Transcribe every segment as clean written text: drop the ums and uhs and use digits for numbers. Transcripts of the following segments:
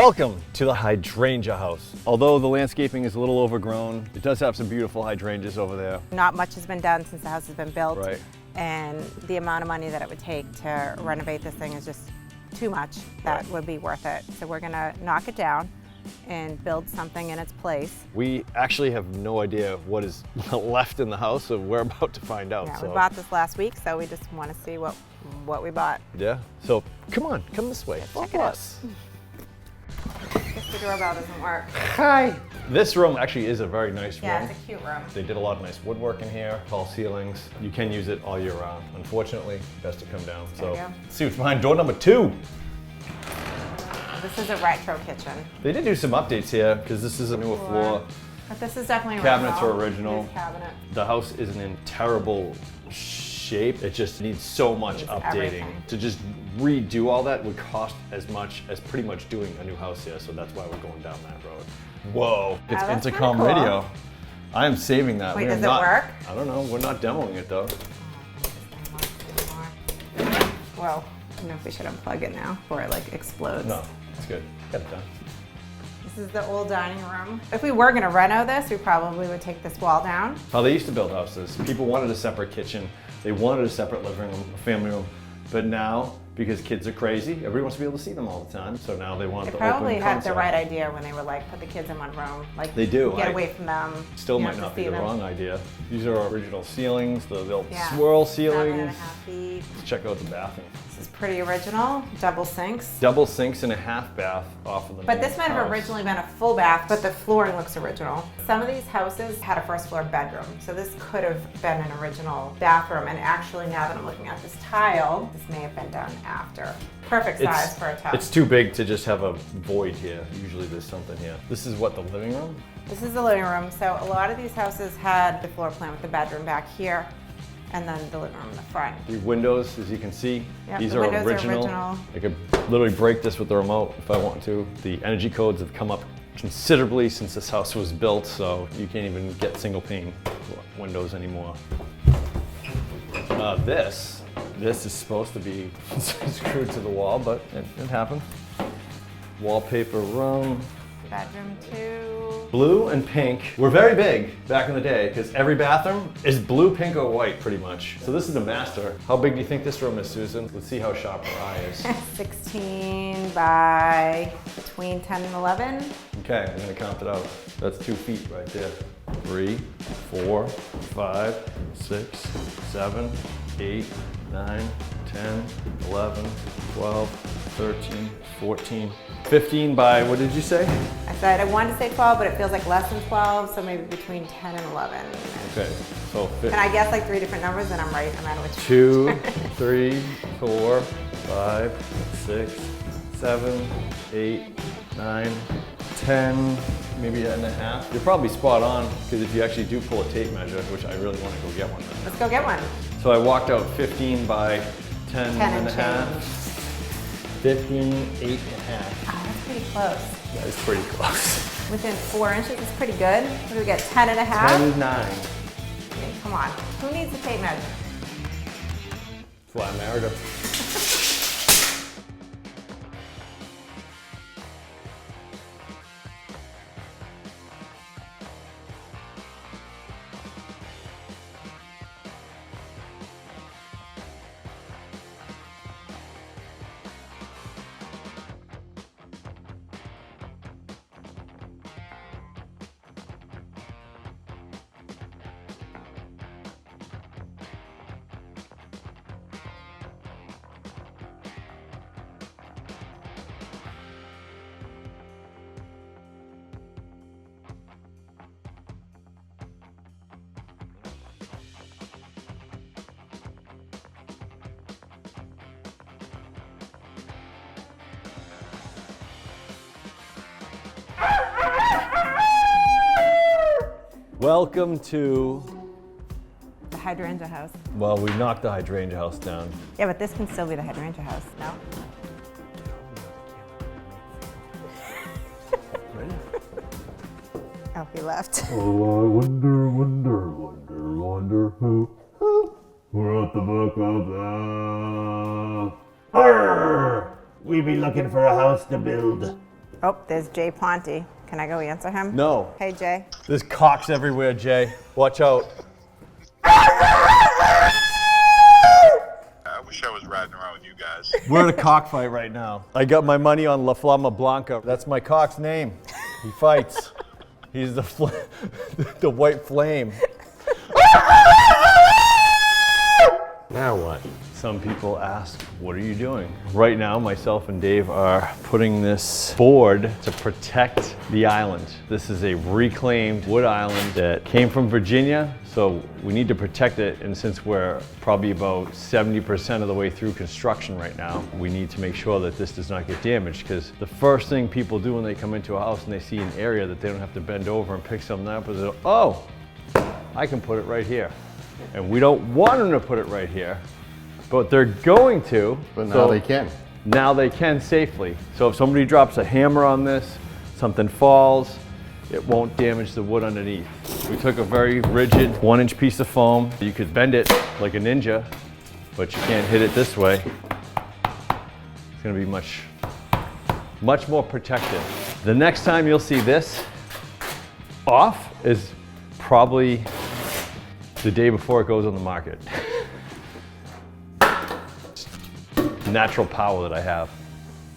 Welcome to the hydrangea house. Although the landscaping is a little overgrown, it does have some beautiful hydrangeas over there. Not much has been done since the house has been built. Right. And the amount of money that it would take to renovate this thing is just too much. That would be worth it. So we're gonna knock it down and build something in its place. We actually have no idea what is left in the house, so we're about to find out. Yeah, we bought this last week, so we just want to see what we bought. Yeah, so come this way. Check it out. I guess the doorbell doesn't work. Hi. This room actually is a very nice room. Yeah, it's a cute room. They did a lot of nice woodwork in here, tall ceilings. You can use it all year round. Unfortunately, best to come down. There you go. Let's see what's behind door number 2. This is a retro kitchen. They did do some updates here because this is a newer floor. But this is definitely original. Cabinets are original. This cabinet. The house isn't in terrible shape. It just needs so much updating. Everything. To just redo all that would cost as much as pretty much doing a new house here, so that's why we're going down that road. Whoa, it's that's intercom kinda cool. radio. I am saving that. Wait, We are does it not, work? I don't know, we're not demoing it though. Well, I don't know if we should unplug it now before it like explodes. No, it's good, got it done. This is the old dining room. If we were gonna reno this, we probably would take this wall down. How they used to build houses. People wanted a separate kitchen. They wanted a separate living room, a family room. But now, because kids are crazy, everybody wants to be able to see them all the time. So now they want They the probably open had concept. the right idea when they were like, put the kids in one room. Like, They do. Get away from them. Still You might don't have not to be see the them. wrong idea. These are our original ceilings, the little Yeah. swirl 7.5 ceilings. feet. Let's check out the bathroom. This is pretty original. Double sinks. Double sinks and a half bath off of the But main this might have house. originally been a full bath, but the flooring looks original. Some of these houses had a first floor bedroom, so this could have been an original bathroom. And actually, now that I'm looking at this tile, this may have been done after. Perfect size for a tub. It's too big to just have a void here. Usually there's something here. This is what, the living room? This is the living room. So a lot of these houses had the floor plan with the bedroom back here, and then the living room in the front. The windows, as you can see, Yep, these the are windows are original. original. I could literally break this with the remote if I want to. The energy codes have come up considerably since this house was built, so you can't even get single pane windows anymore. This is supposed to be screwed to the wall, but it happened. Wallpaper room. Bedroom 2. Blue and pink were very big back in the day because every bathroom is blue, pink, or white pretty much. So this is the master. How big do you think this room is, Susan? Let's see how sharp her eye is. 16 by between 10 and 11. Okay, I'm gonna count it out. That's 2 feet right there. 3, 4, 5, 6, 7, 8, 9, 10, 11, 12, 13, 14, 15 by, what did you say? I said I wanted to say 12, but it feels like less than 12, so maybe between 10 and 11. Okay, so And I guess like 3 different numbers, and I'm right no matter which. 2, 3, 4, 5, 6, 7, 8, 9, 10, maybe 10.5. You're probably spot on, because if you actually do pull a tape measure, which I really want to go get one. Let's go get one. So I walked out 15 by 10 10 and a and half. change. 15, 8 and a half. Oh, that's pretty close. That is pretty close. Within 4 inches is pretty good. What do we get, 10 and a half? 10, 9. Okay, come on. Who needs a tape measure? That's why I married her. Welcome to, The hydrangea house. well, we knocked the hydrangea house down. Yeah, but this can still be the hydrangea house, no? Ready? Oh, he left. Oh, I wonder who. Wrote the book of love. Arr! We be looking for a house to build. Oh, there's Jay Ponte. Can I go answer him? No. Hey, Jay. There's cocks everywhere, Jay. Watch out. I wish I was riding around with you guys. We're in a cockfight right now. I got my money on La Flama Blanca. That's my cock's name. He fights. He's the the white flame. Now what? Some people ask, what are you doing? Right now, myself and Dave are putting this board to protect the island. This is a reclaimed wood island that came from Virginia, so we need to protect it. And since we're probably about 70% of the way through construction right now, we need to make sure that this does not get damaged, because the first thing people do when they come into a house and they see an area that they don't have to bend over and pick something up is, oh, I can put it right here. And we don't want them to put it right here, but they're going to. But now so they can. Now they can safely. So if somebody drops a hammer on this, something falls, it won't damage the wood underneath. We took a very rigid 1-inch piece of foam. You could bend it like a ninja, but you can't hit it this way. It's gonna be much more protected. The next time you'll see this off is probably the day before it goes on the market. Natural power that I have.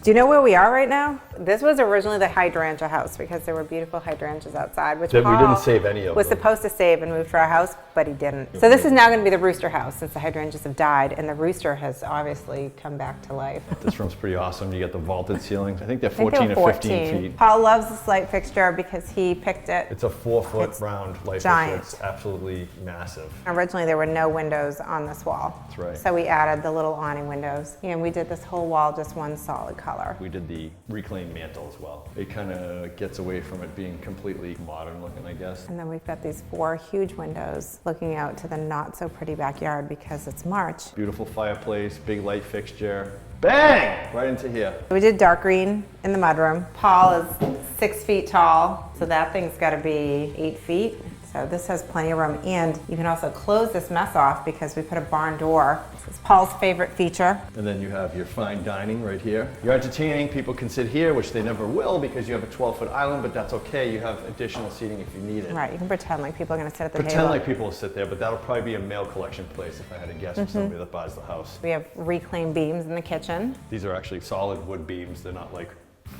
Do you know where we are right now? This was originally the hydrangea house because there were beautiful hydrangeas outside, which That we Paul didn't save any of was them. supposed to save and move to our house, but he didn't. So this is now going to be the rooster house since the hydrangeas have died, and the rooster has obviously come back to life. This room's pretty awesome. You got the vaulted ceilings. I think they're I think 14 they or were 15 feet. Paul loves this light fixture because he picked it. It's a 4-foot It's round light giant. fixture. It's absolutely massive. Originally, there were no windows on this wall. That's right. So we added the little awning windows, and we did this whole wall just one solid color. We did the reclaimed mantle as well. It kind of gets away from it being completely modern looking, I guess. And then we've got these 4 huge windows looking out to the not so pretty backyard because it's March. Beautiful fireplace, big light fixture. Bang! Right into here. We did dark green in the mudroom. Paul is 6 feet tall, so that thing's got to be 8 feet. So this has plenty of room, and you can also close this mess off because we put a barn door. This is Paul's favorite feature. And then you have your fine dining right here. You're entertaining, people can sit here, which they never will because you have a 12-foot island, but that's okay. You have additional seating if you need it. Right, you can pretend like people are going to sit at the Pretend table. like people will sit there, but that'll probably be a mail collection place if I had to guess for somebody that buys the house. We have reclaimed beams in the kitchen. These are actually solid wood beams. They're not like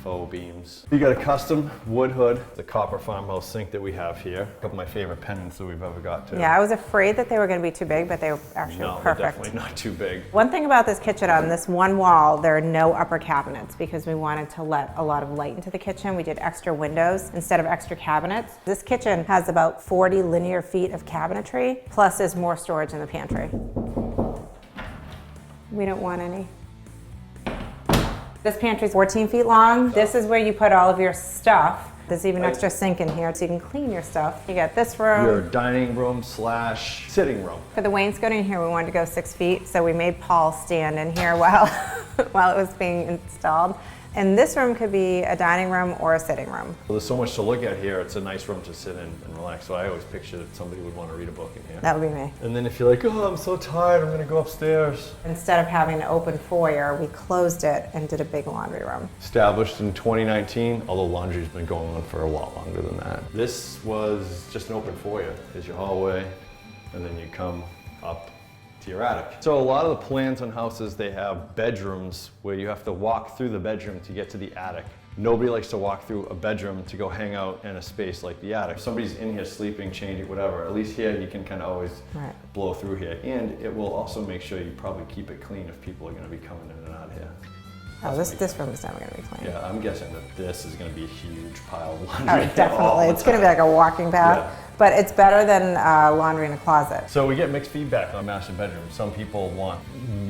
faux beams. You got a custom wood hood, the copper farmhouse sink that we have here. A couple of my favorite pendants that we've ever got to. Yeah, I was afraid that they were going to be too big, but they were actually No, they're perfect. definitely not too big. One thing about this kitchen, on this one wall, there are no upper cabinets because we wanted to let a lot of light into the kitchen. We did extra windows instead of extra cabinets. This kitchen has about 40 linear feet of cabinetry, plus there's more storage in the pantry. We don't want any. This pantry's 14 feet long. This is where you put all of your stuff. There's even an extra sink in here so you can clean your stuff. You got this room. Your dining room / sitting room. For the wainscoting in here, we wanted to go 6 feet, so we made Paul stand in here while, while it was being installed. And this room could be a dining room or a sitting room. Well, there's so much to look at here. It's a nice room to sit in and relax. So I always picture that somebody would want to read a book in here. That would be me. And then if you're like, oh, I'm so tired, I'm gonna go upstairs. Instead of having an open foyer, we closed it and did a big laundry room. Established in 2019, although laundry's been going on for a lot longer than that. This was just an open foyer. There's your hallway, and then you come up to your attic. So a lot of the plans on houses, they have bedrooms where you have to walk through the bedroom to get to the attic. Nobody likes to walk through a bedroom to go hang out in a space like the attic. If somebody's in here sleeping, changing, whatever, at least here you can kind of always Right. blow through here. And it will also make sure you probably keep it clean if people are gonna be coming in and out here. Oh, this room is never gonna be clean. Yeah, I'm guessing that this is gonna be a huge pile of laundry. Oh, all definitely. the It's gonna be time. like a walking path, Yeah. but it's better than laundry in a closet. So we get mixed feedback on master bedrooms. Some people want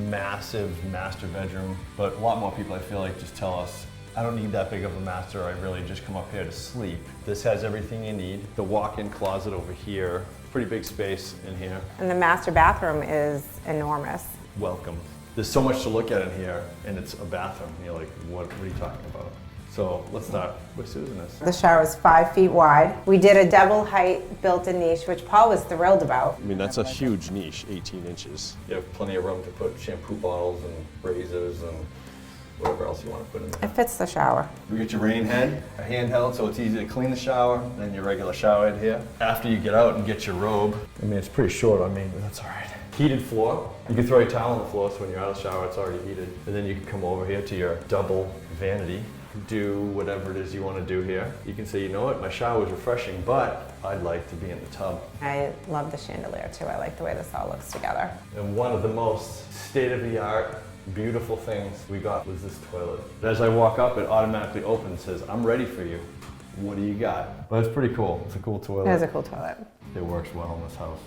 massive master bedroom, but a lot more people I feel like just tell us, I don't need that big of a master, I really just come up here to sleep. This has everything you need. The walk-in closet over here, pretty big space in here. And the master bathroom is enormous. Welcome. There's so much to look at in here, and it's a bathroom. You're like, what are you talking about? So let's start where Susan is. The shower is 5 feet wide. We did a double height built-in niche, which Paul was thrilled about. I mean, that's a huge niche, 18 inches. You have plenty of room to put shampoo bottles and razors and whatever else you want to put in there. It fits the shower. We get your rain head, a handheld, so it's easy to clean the shower, then your regular shower head here. After you get out and get your robe, I mean, it's pretty short on me, but that's all right. Heated floor. You can throw your towel on the floor, so when you're out of the shower, it's already heated. And then you can come over here to your double vanity, do whatever it is you want to do here. You can say, you know what, my shower is refreshing, but I'd like to be in the tub. I love the chandelier too. I like the way this all looks together. And one of the most state-of-the-art, beautiful things we got was this toilet. As I walk up, it automatically opens, says, I'm ready for you. What do you got? But it's pretty cool. It's a cool toilet. It is a cool toilet. It works well in this house.